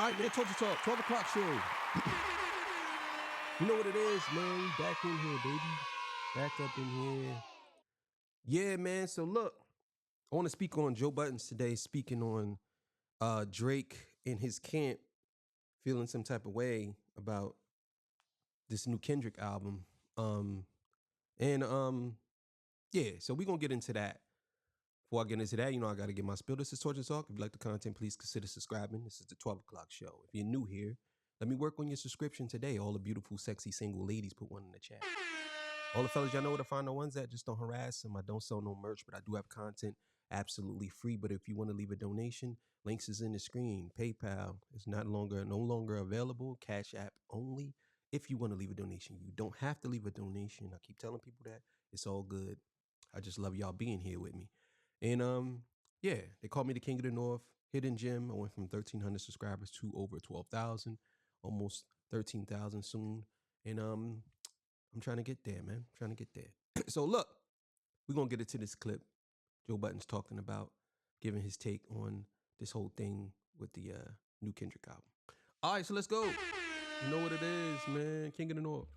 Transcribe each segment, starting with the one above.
All right, man, talk, 12 o'clock show. You know what it is, man. We back in here, baby. Back up in here. Yeah, man. So look, I want to speak on Joe Buttons today, speaking on Drake in his camp feeling some type of way about this new Kendrick album. And yeah, so we're gonna get into that. Before I get into that, I gotta get my spill. This is Torture Talk. If you like the content, please consider subscribing. This is the 12 o'clock show. If you're new here, let me work on your subscription today. All the beautiful, sexy, single ladies, put one in the chat. All the fellas, y'all know where to find the ones that just don't harass them. I don't sell no merch, but I do have content absolutely free. But if you want to leave a donation, links is in the screen. PayPal is no longer available. Cash App only. If you want to leave a donation, you don't have to leave a donation. I keep telling people that. It's all good. I just love y'all being here with me. And yeah, they call me the King of the North, hidden gem. I went from 1,300 subscribers to over 12,000, almost 13,000 soon. And I'm trying to get there, man. I'm trying to get there. So look, we're gonna get into this clip. Joe Budden's talking about giving his take on this whole thing with the new Kendrick album. All right, so let's go. You know what it is, man. King of the North.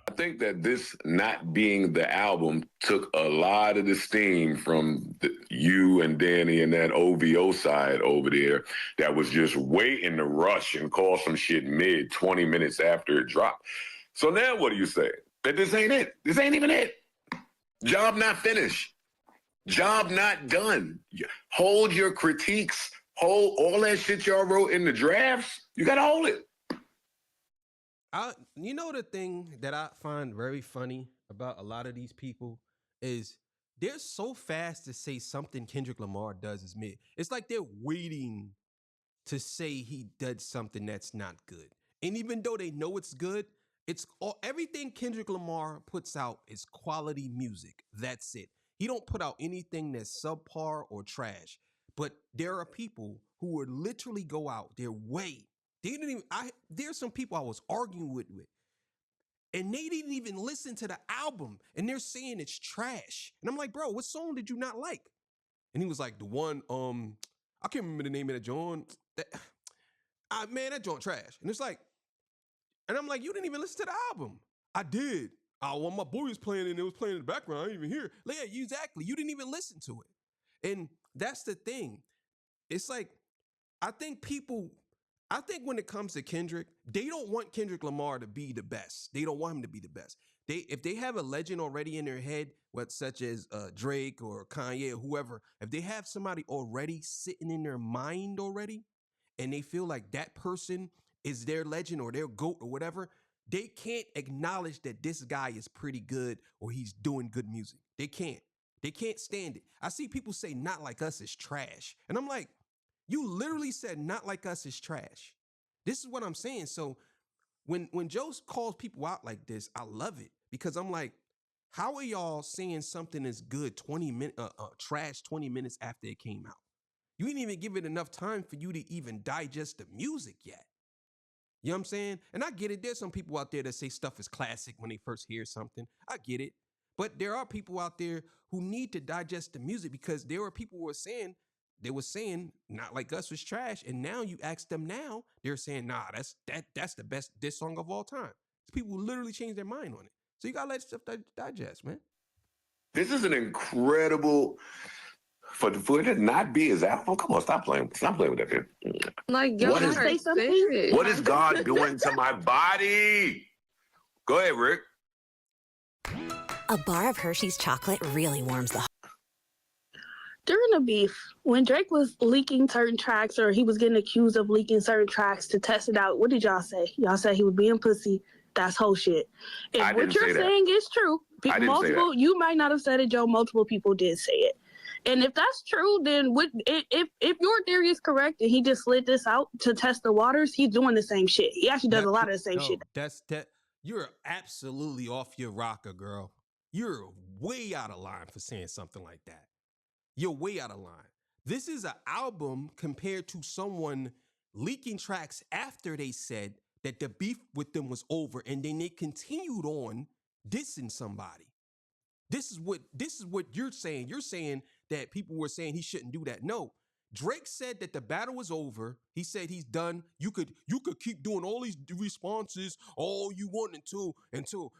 I think that this not being the album took a lot of the steam from you and Danny and that OVO side over there that was just waiting to rush and call some shit mid 20 minutes after it dropped. So now what do you say? That this ain't it. This ain't even it. Job not finished. Job not done. Hold your critiques. Hold all that shit y'all wrote in the drafts. You got to hold it. You know the thing that I find very funny about a lot of these people is they're so fast to say something Kendrick Lamar does is mid. It's like they're waiting to say he did something that's not good. And even though they know it's good, everything Kendrick Lamar puts out is quality music. That's it. He don't put out anything that's subpar or trash. But there are people who would literally go out their way. They didn't even. There's some people I was arguing with, and they didn't even listen to the album, and they're saying it's trash. And I'm like, bro, what song did you not like? And he was like, the one, I can't remember the name of that joint. Man, that joint trash. And it's like, and I'm like, you didn't even listen to the album. I did. Well, my boy was playing and it was playing in the background. I didn't even hear it. Yeah, exactly. You didn't even listen to it. And that's the thing. It's like, I think when it comes to Kendrick, they don't want Kendrick Lamar to be the best. They don't want him to be the best. If they have a legend already in their head, such as Drake or Kanye or whoever, if they have somebody already sitting in their mind already, and they feel like that person is their legend or their GOAT or whatever, they can't acknowledge that this guy is pretty good or he's doing good music. They can't. They can't stand it. I see people say Not Like Us is trash. And I'm like, you literally said Not Like Us is trash. This is what I'm saying. So when Joe calls people out like this, I love it because I'm like, how are y'all saying something is good 20 minutes, trash 20 minutes after it came out? You didn't even give it enough time for you to even digest the music yet. You know what I'm saying? And I get it. There's some people out there that say stuff is classic when they first hear something. I get it. But there are people out there who need to digest the music because there were people who were saying, Not Like Us was trash. And now you ask them now, they're saying, nah, that's the best diss song of all time. People literally change their mind on it. So you got to let stuff digest, man. This is an incredible... For it to not be his album, come on, stop playing with that shit. Like, yo, say something. What is God doing to my body? Go ahead, Rick. A bar of Hershey's chocolate really warms the heart. During the beef, when Drake was leaking certain tracks or he was getting accused of leaking certain tracks to test it out, what did y'all say? Y'all said he was being pussy. That's whole shit. If what you're saying is true, you might not have said it, Joe. Multiple people did say it. And if that's true, then if your theory is correct and he just slid this out to test the waters, he's doing the same shit. He actually does a lot of the same shit. You're absolutely off your rocker, girl. You're way out of line for saying something like that. You're way out of line. This is an album compared to someone leaking tracks after they said that the beef with them was over, and then they continued on dissing somebody. This is what you're saying. You're saying that people were saying he shouldn't do that. No, Drake said that the battle was over. He said he's done. You could keep doing all these responses all you want until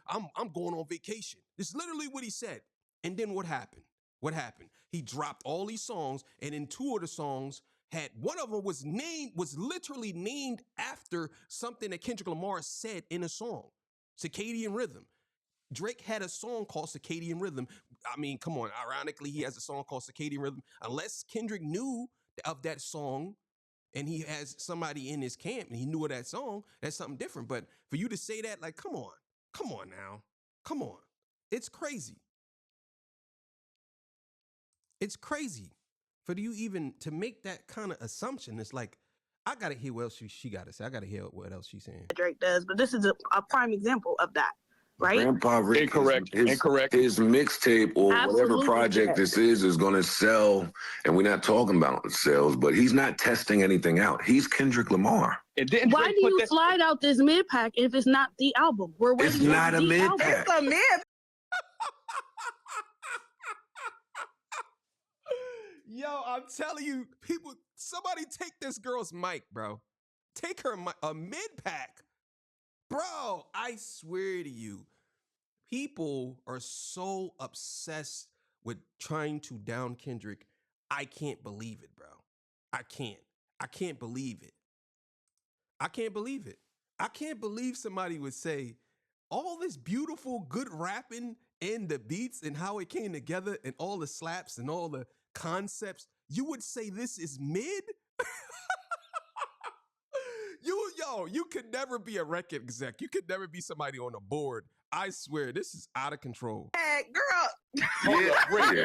I'm going on vacation. This is literally what he said. And then what happened? What happened? He dropped all these songs, and in two of the songs had one of them was literally named after something that Kendrick Lamar said in a song, Circadian Rhythm. Drake had a song called Circadian Rhythm. I mean, come on. Ironically, he has a song called Circadian Rhythm. Unless Kendrick knew of that song and he has somebody in his camp and he knew of that song, that's something different. But for you to say that, like, come on now. Come on. It's crazy. It's crazy for you even to make that kind of assumption. It's like, I got to hear what else she got to say. I got to hear what else she's saying. Drake does, but this is a prime example of that. Right? Grandpa Rick, Incorrect. His mixtape or whatever Absolutely project correct. this is going to sell. And we're not talking about sales, but he's not testing anything out. He's Kendrick Lamar. Why do you slide out this mid pack if it's not the album? We're waiting. It's not a mid pack. It's a mid. Yo, I'm telling you, somebody take this girl's mic, bro. Take her a mid pack. Bro, I swear to you, people are so obsessed with trying to down Kendrick. I can't believe it, bro. I can't believe it. I can't believe it. I can't believe somebody would say all this beautiful, good rapping and the beats and how it came together and all the slaps and all the concepts. You would say this is mid? You could never be a record exec. You could never be somebody on a board. I swear, this is out of control. Hey, girl. Rick,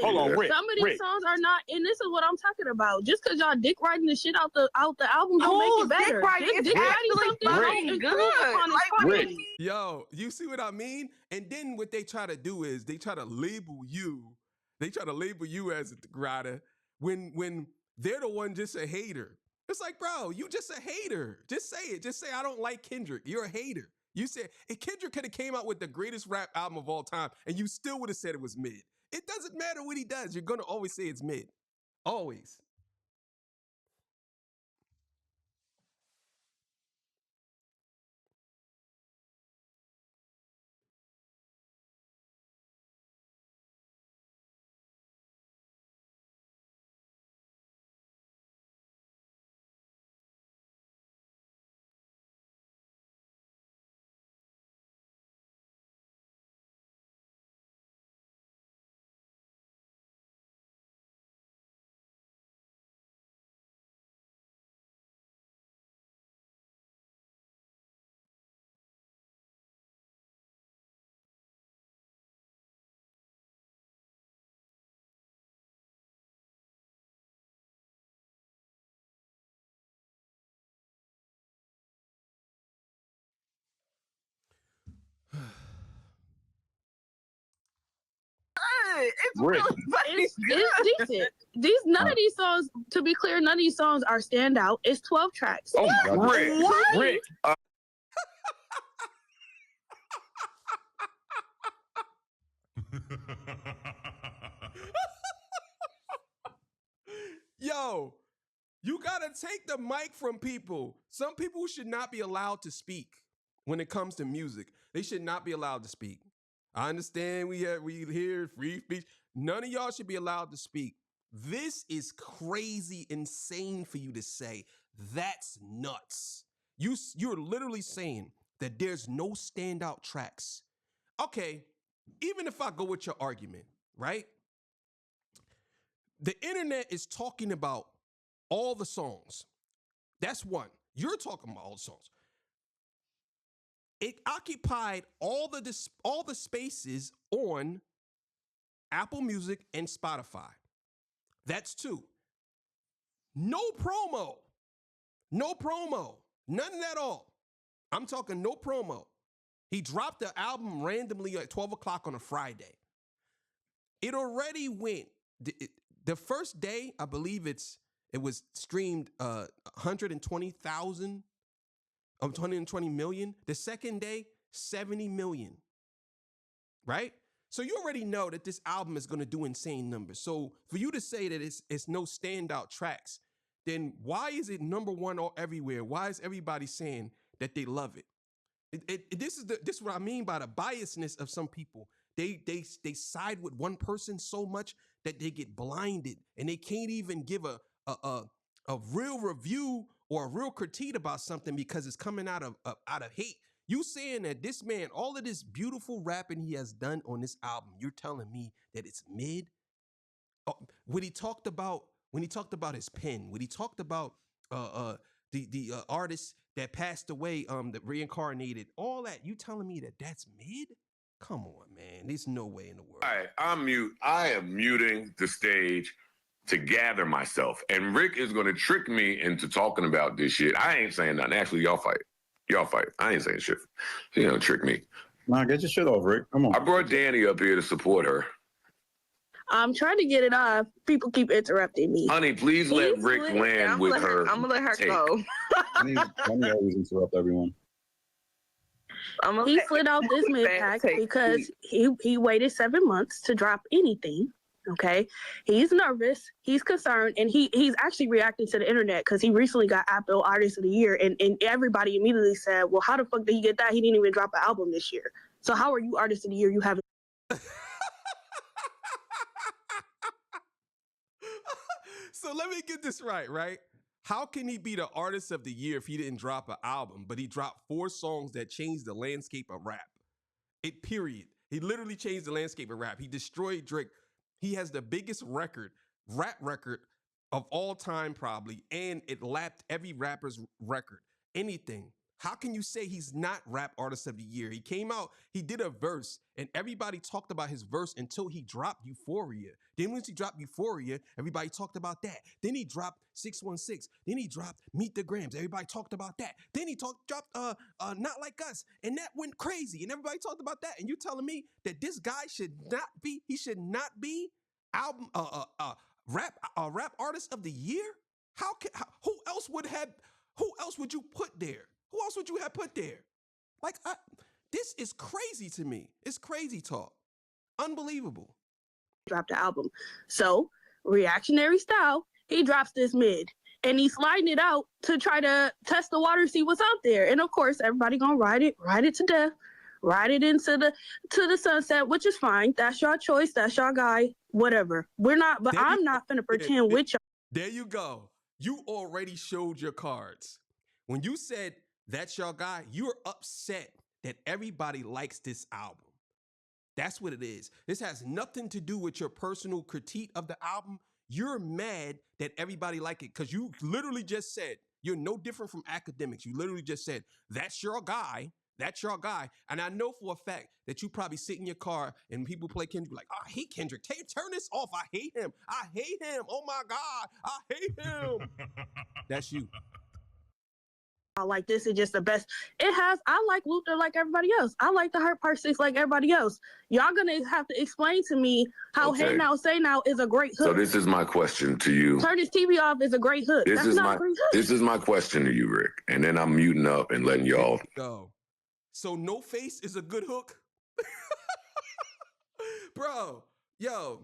hold on, Rick. Some of these songs are not, and this is what I'm talking about. Just because y'all dick writing the shit out the album don't make it better. Dick writing is actually fucking good. Rick. Yo, you see what I mean? And then what they try to do is they try to label you. They try to label you as a writer when they're the one just a hater. It's like, bro, you just a hater. Just say it. Just say, I don't like Kendrick. You're a hater. You said, if Kendrick could have came out with the greatest rap album of all time, and you still would have said it was mid. It doesn't matter what he does. You're going to always say it's mid. Always. It's Rick. really funny. It's decent. None of these songs, to be clear, none of these songs are standout. It's 12 tracks. Oh my God. Rick. What? Rick. Yo, you got to take the mic from people. Some people should not be allowed to speak when it comes to music. They should not be allowed to speak. I understand we hear free speech. None of y'all should be allowed to speak. This is crazy, insane for you to say. That's nuts. You're literally saying that there's no standout tracks. Okay, even if I go with your argument, right? The internet is talking about all the songs. That's one. You're talking about all the songs. It occupied all the spaces on Apple Music and Spotify. That's two. No promo. No promo. Nothing at all. I'm talking no promo. He dropped the album randomly at 12 o'clock on a Friday. It already went. The first day, I believe it was streamed 120,000. 120 million. The second day, 70 million. Right? So you already know that this album is going to do insane numbers. So for you to say that it's no standout tracks, then why is it number one all everywhere? Why is everybody saying that they love it? This is what I mean by the biasness of some people. They side with one person so much that they get blinded and they can't even give a real review or a real critique about something because it's coming out of hate. You saying that this man, all of this beautiful rapping he has done on this album, you're telling me that it's mid? When he talked about his pen, when he talked about the artist that passed away, that reincarnated, all that, you telling me that that's mid? Come on, man. There's no way in the world. All right, I am muting the stage to gather myself. And Rick is going to trick me into talking about this shit. I ain't saying nothing. Actually, y'all fight. Y'all fight. I ain't saying shit. You know, trick me. Nah, get your shit off, Rick. Come on. I brought Danny up here to support her. I'm trying to get it off. People keep interrupting me. Honey, please let Rick land with her. I'm gonna let her go. Let me always interrupt everyone. He slid out this mid-pack because he waited 7 months to drop anything. Okay, he's nervous, he's concerned, and he's actually reacting to the internet because he recently got Apple Artist of the Year, and everybody immediately said, well, how the fuck did he get that? He didn't even drop an album this year. So how are you Artist of the Year? You haven't. So let me get this right? How can he be the Artist of the Year if he didn't drop an album, but he dropped 4 songs that changed the landscape of rap? Period. He literally changed the landscape of rap. He destroyed Drake. He has the biggest rap record of all time probably, and it lapped every rapper's record. Anything. How can you say he's not Rap Artist of the Year? He came out, he did a verse, and everybody talked about his verse until he dropped Euphoria. Then once he dropped Euphoria, everybody talked about that. Then he dropped 616. Then he dropped Meet the Grams. Everybody talked about that. Then he dropped Not Like Us, and that went crazy, and everybody talked about that. And you telling me that this guy should not be album rap artist of the year? Who else would you put there? Who else would you have put there? Like, this is crazy to me. It's crazy talk. Unbelievable. Dropped the album. So, reactionary style, he drops this mid. And he's sliding it out to try to test the water, see what's out there. And of course, everybody gonna ride it to death, ride it into the sunset, which is fine. That's your choice. That's your guy. Whatever. I'm not gonna pretend with y'all. There you go. You already showed your cards. When you said that's your guy, you're upset that everybody likes this album. That's what it is. This has nothing to do with your personal critique of the album. You're mad that everybody like it because you literally just said, you're no different from academics. You literally just said, that's your guy. That's your guy. And I know for a fact that you probably sit in your car and people play Kendrick like, oh, I hate Kendrick. Turn this off. I hate him. I hate him. Oh my God. I hate him. That's you. Like, this is just the best. I like Luther like everybody else. I like the Hurt Part 6 like everybody else. Y'all gonna have to explain to me how Hey Now, Say Now is a great hook. So this is my question to you. Turn this TV off is a great hook. This is my question to you, Rick. And then I'm muting up and letting y'all go. So No Face is a good hook? Bro, yo,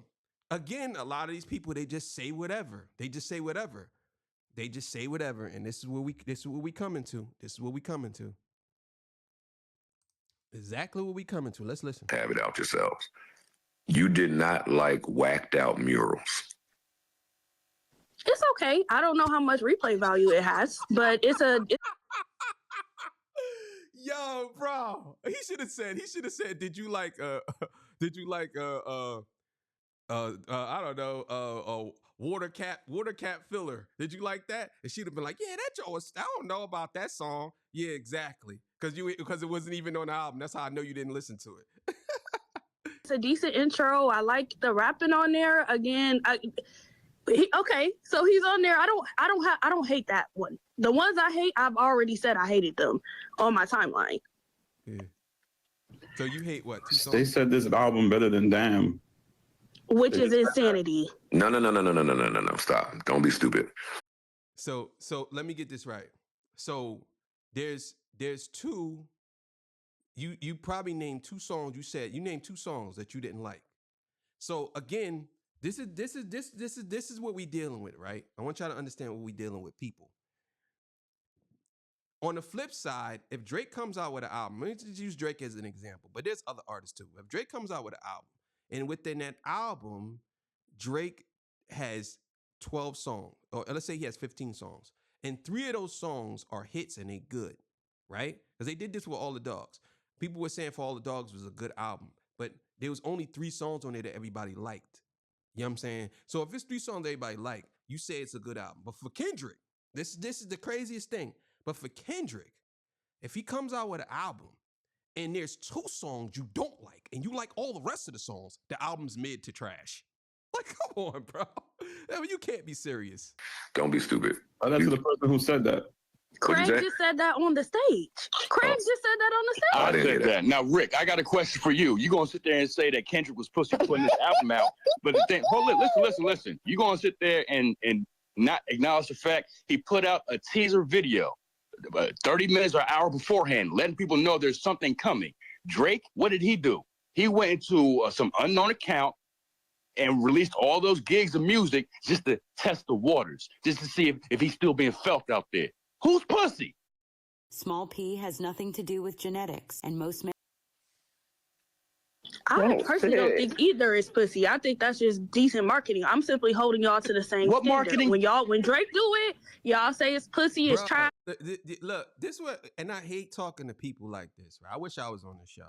again, a lot of these people, they just say whatever. They just say whatever. And this is what we coming to. This is what we coming to. Exactly what we coming to. Let's listen. Have it out yourselves. You did not like whacked out murals. It's okay. I don't know how much replay value it has, but it's Yo, bro. He should have said, did you like I don't know, water cap filler. Did you like that? And she'd have been like, yeah, that joint was, I don't know about that song. Yeah, exactly. Because it wasn't even on the album. That's how I know you didn't listen to it. It's a decent intro. I like the rapping on there. Again, okay, so he's on there. I don't hate that one. The ones I hate, I've already said I hated them on my timeline. Yeah. So you hate what? 2 songs? They said this album better than Damn. Which is insanity. No. Stop. Don't be stupid. So let me get this right. So there's 2. you probably named 2 songs. You named 2 songs that you didn't like. So again, this is what we dealing with, right? I want y'all to understand what we dealing with, people. On the flip side, if Drake comes out with an album, let me just use Drake as an example, but there's other artists too. If Drake comes out with an album, and within that album, Drake has 12 songs, or let's say he has 15 songs, and 3 of those songs are hits and they good, right? Because they did this with All the Dogs. People were saying For All the Dogs was a good album, but there was only 3 songs on there that everybody liked. You know what I'm saying? So if it's 3 songs everybody like, you say it's a good album. But for Kendrick, this is the craziest thing. But for Kendrick, if he comes out with an album and there's 2 songs you don't like and you like all the rest of the songs, the album's mid to trash. Like, come on, bro. I mean, you can't be serious. Don't be stupid. Oh, that's the person who said that. Craig just said that on the stage. Craig just said that on the stage. I said that. Now, Rick, I got a question for you. You gonna sit there and say that Kendrick was pussy putting this album out, but the thing, hold it, listen. You gonna sit there and not acknowledge the fact he put out a teaser video 30 minutes or an hour beforehand, letting people know there's something coming. Drake, what did he do? He went into some unknown account and released all those gigs of music just to test the waters, just to see if he's still being felt out there. Who's pussy? Small p has nothing to do with genetics, and most men. I personally don't think either is pussy. I think that's just decent marketing. I'm simply holding y'all to the same What standard. marketing? When Drake do it, y'all say it's pussy, it's trash. Look, this what, and I hate talking to people like this, right? I wish I was on the show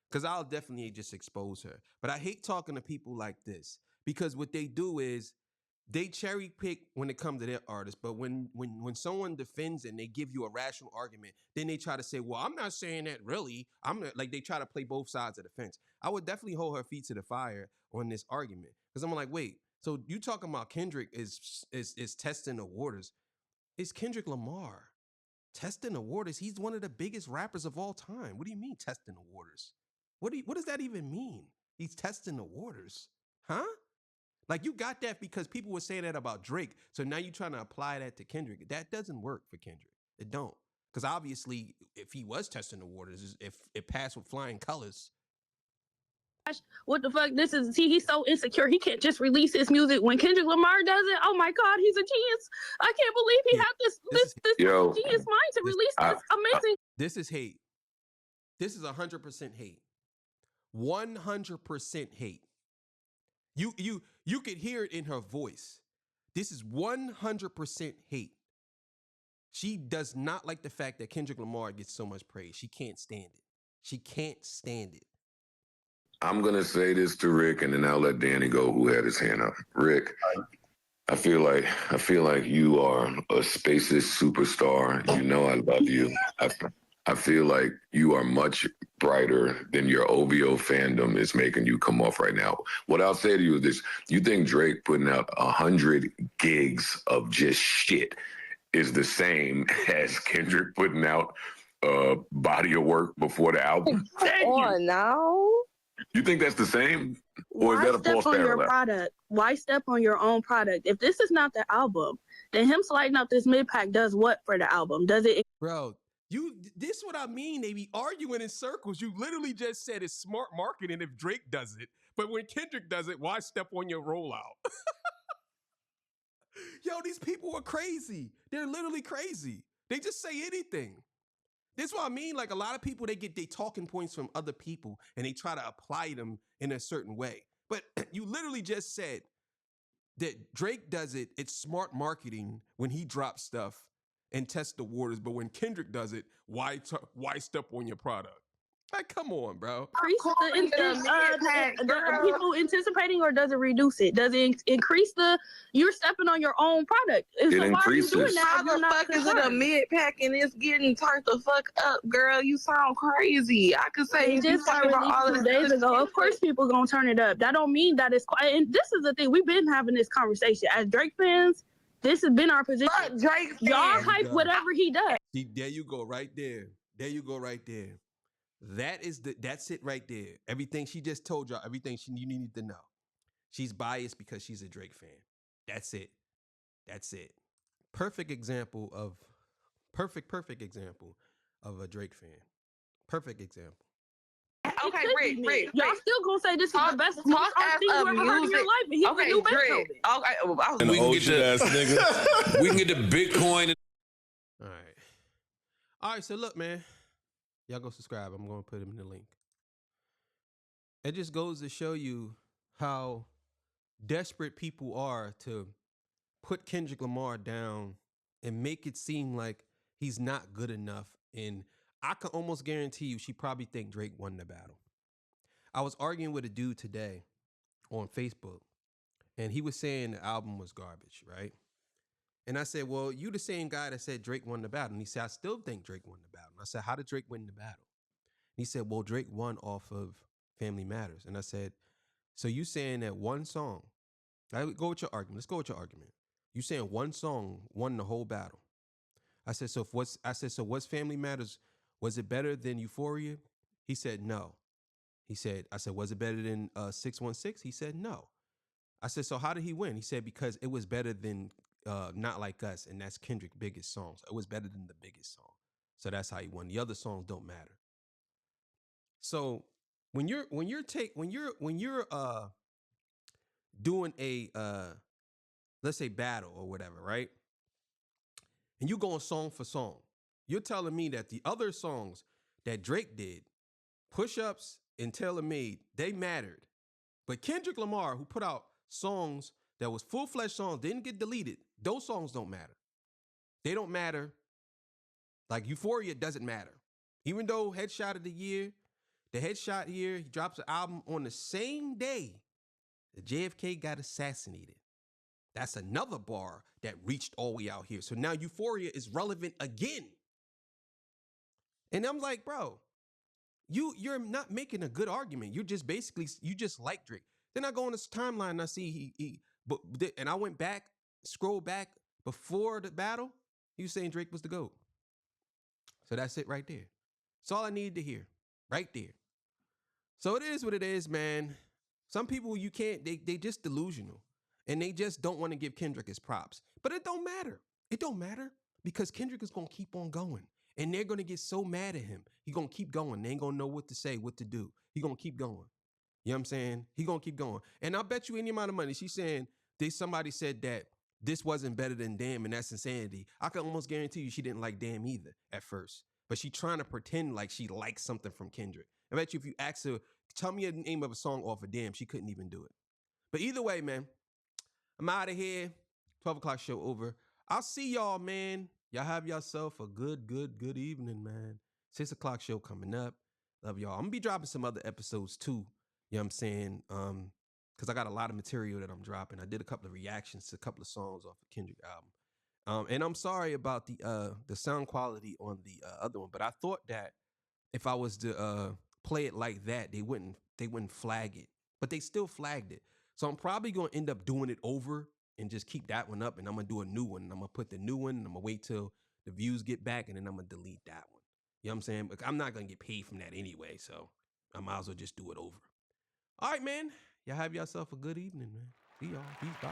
because I'll definitely just expose her. But I hate talking to people like this because what they do is they cherry pick when it comes to their artists. But when someone defends and they give you a rational argument, then they try to say, well, I'm not saying that really. I'm not, like, they try to play both sides of the fence. I would definitely hold her feet to the fire on this argument because I'm like, wait, so you talking about Kendrick is testing the waters? It's Kendrick Lamar testing the waters. He's one of the biggest rappers of all time. What do you mean testing the waters? What does that even mean? He's testing the waters, huh? Like, you got that because people were saying that about Drake. So now you're trying to apply that to Kendrick. That doesn't work for Kendrick. It don't. Because obviously, if he was testing the waters, if it passed with flying colors. What the fuck? He's so insecure. He can't just release his music. When Kendrick Lamar does it, oh my God, he's a genius. I can't believe he had this genius mind to release this amazing. This is hate. This is 100% hate. 100% hate. You could hear it in her voice. This is 100% hate. She does not like the fact that Kendrick Lamar gets so much praise. She can't stand it. She can't stand it. I'm going to say this to Rick, and then I'll let Danny go, who had his hand up. Rick, I feel like you are a spacist superstar. You know I love you. I feel like you are much brighter than your OVO fandom is making you come off right now. What I'll say to you is this. You think Drake putting out 100 gigs of just shit is the same as Kendrick putting out a body of work before the album? Now. You think that's the same? Or is that a false parallel? Why step on your own product? If this is not the album, then him sliding out this mid-pack does what for the album? Does it? Bro, this what I mean. They be arguing in circles. You literally just said it's smart marketing if Drake does it. But when Kendrick does it, why step on your rollout? Yo, these people are crazy. They're literally crazy. They just say anything. That's what I mean. Like, a lot of people, they get their talking points from other people and they try to apply them in a certain way. But you literally just said that Drake does it. It's smart marketing when he drops stuff and tests the waters. But when Kendrick does it, why step on your product? Like, come on, bro. Increase the people anticipating, or does it reduce it? Does it increase you're stepping on your own product? It increases. How the fuck is it a mid-pack and it's getting turned the fuck up, girl? You sound crazy. I could say it just got released 2 days ago. Of course people gonna turn it up. That don't mean that it's quiet. And this is the thing. We've been having this conversation. As Drake fans, this has been our position. Drake y'all hype whatever he does. See, there you go right there. There you go right there. That's it right there. Everything she just told y'all, everything you needed to know. She's biased because she's a Drake fan. That's it. That's it. Perfect example of a Drake fan. Perfect example. Okay, Rick. Y'all still gonna say this is the best talk most as thing you a ever heard in your music. life, and he's Okay, the new Rick. Beethoven. Okay, well, I was We can get the we can get the Bitcoin. All right. All right, so look, man. Y'all go subscribe. I'm going to put him in the link. It just goes to show you how desperate people are to put Kendrick Lamar down and make it seem like he's not good enough. And I can almost guarantee you she probably think Drake won the battle. I was arguing with a dude today on Facebook, and he was saying the album was garbage, right? And I said, well, you the same guy that said Drake won the battle. And he said, I still think Drake won the battle. And I said, how did Drake win the battle? And he said, well, Drake won off of Family Matters. And I said, so you saying that one song, go with your argument. Let's go with your argument. You saying one song won the whole battle. I said, so what's Family Matters? Was it better than Euphoria? He said, no. I said, was it better than 616? He said, no. I said, so how did he win? He said, because it was better than Not Like Us, and that's Kendrick's biggest song. So it was better than the biggest song. So that's how he won. The other songs don't matter. So when you're doing a let's say battle or whatever, right? And you going song for song, you're telling me that the other songs that Drake did, Push Ups and Tailor Made, they mattered. But Kendrick Lamar, who put out songs that was full-fledged songs, didn't get deleted, those songs don't matter. They don't matter. Like Euphoria doesn't matter. Even though Headshot of the Year, the Headshot here, he drops an album on the same day that JFK got assassinated. That's another bar that reached all the way out here. So now Euphoria is relevant again. And I'm like, bro, you're not making a good argument. You're just basically, you just like Drake. Then I go on this timeline and I see and I went back, scrolled back before the battle. He was saying Drake was the GOAT. So that's it right there. That's all I needed to hear, right there. So it is what it is, man. Some people you can't, they just delusional. And they just don't want to give Kendrick his props. But it don't matter. It don't matter because Kendrick is going to keep on going. And they're going to get so mad at him. He's going to keep going. They ain't going to know what to say, what to do. He's going to keep going. You know what I'm saying? He's going to keep going. And I'll bet you any amount of money. She's saying, somebody said that this wasn't better than Damn, and that's insanity. I can almost guarantee you she didn't like Damn either at first. But she trying to pretend like she likes something from Kendrick. I bet you if you ask her, tell me the name of a song off of Damn, she couldn't even do it. But either way, man, I'm out of here. 12 o'clock show over. I'll see y'all, man. Y'all have yourself a good evening, man. 6 o'clock show coming up. Love y'all. I'm going to be dropping some other episodes too. You know what I'm saying? Because I got a lot of material that I'm dropping. I did a couple of reactions to a couple of songs off the Kendrick album. And I'm sorry about the sound quality on the other one, but I thought that if I was to play it like that, they wouldn't flag it. But they still flagged it. So I'm probably going to end up doing it over and just keep that one up. And I'm going to do a new one. And I'm going to put the new one. And I'm going to wait till the views get back. And then I'm going to delete that one. You know what I'm saying? But I'm not going to get paid from that anyway. So I might as well just do it over. All right, man. Y'all have yourself a good evening, man. See y'all. Peace. Bye.